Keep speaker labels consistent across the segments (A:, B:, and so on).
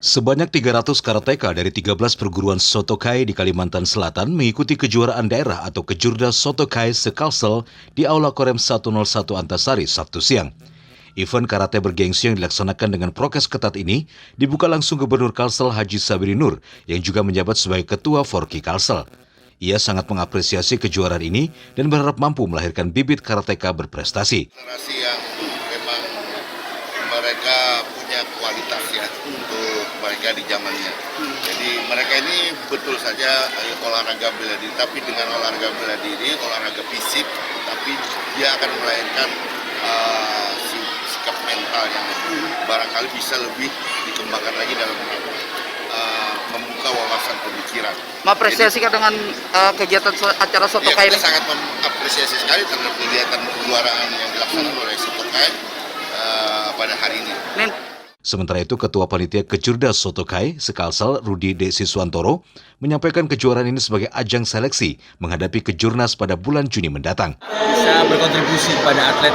A: Sebanyak 300 karateka dari 13 perguruan Sotokai di Kalimantan Selatan mengikuti kejuaraan daerah atau Kejurda Sotokai Sekalsel di Aula Korem 101 Antasari Sabtu siang. Event karate bergengsi yang dilaksanakan dengan prokes ketat ini dibuka langsung Gubernur Kalsel Haji Sabiri Nur yang juga menjabat sebagai Ketua Forki Kalsel. Ia sangat mengapresiasi kejuaraan ini dan berharap mampu melahirkan bibit karateka berprestasi.
B: Generasi yang memang mereka punya kualitas ya untuk mereka di zamannya. Jadi mereka ini betul saja olahraga bela diri, tapi dengan olahraga bela diri, olahraga fisik, tapi dia akan melahirkan sikap mental yang barangkali bisa lebih dikembangkan lagi dalam membuka wawasan pemikiran.
C: Mengapresiasikan dengan kegiatan acara Sotokai
B: Kita
C: ini.
B: sangat mengapresiasi sekali terhadap kegiatan kejuaraan yang dilaksanakan oleh Sotokai pada hari ini.
A: Sementara itu, Ketua Panitia Kejurda Sotokai Sekalsel Rudi D. Siswantoro menyampaikan kejuaraan ini sebagai ajang seleksi menghadapi Kejurnas pada bulan Juni mendatang.
D: Bisa berkontribusi pada atlet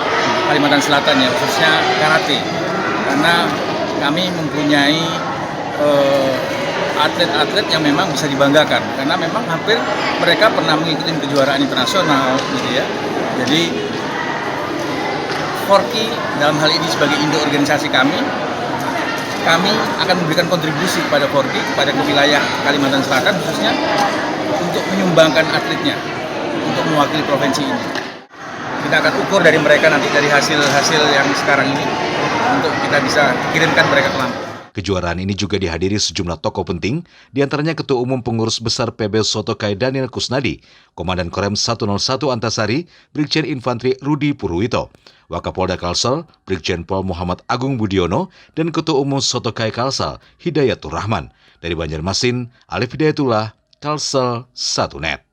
D: Kalimantan Selatan ya, khususnya karate. Karena kami mempunyai atlet-atlet yang memang bisa dibanggakan. Karena memang hampir mereka pernah mengikuti kejuaraan internasional gitu ya. Jadi Forki dalam hal ini sebagai induk organisasi kami akan memberikan kontribusi kepada Forki, kepada wilayah Kalimantan Selatan khususnya untuk menyumbangkan atletnya untuk mewakili provinsi ini. Kita akan ukur dari mereka nanti dari hasil yang sekarang ini untuk kita bisa kirimkan mereka ke Lampung.
A: Kejuaraan ini juga dihadiri sejumlah tokoh penting, diantaranya Ketua Umum Pengurus Besar PB Sotokai Daniel Kusnadi, Komandan Korem 101 Antasari, Brigjen Infantri Rudi Purwito, Wakapolda Kalsel, Brigjen Pol Muhammad Agung Budiono, dan Ketua Umum Sotokai Kalsel, Hidayatur Rahman. Dari Banjarmasin, Alif Hidayatullah, Kalsel 1net.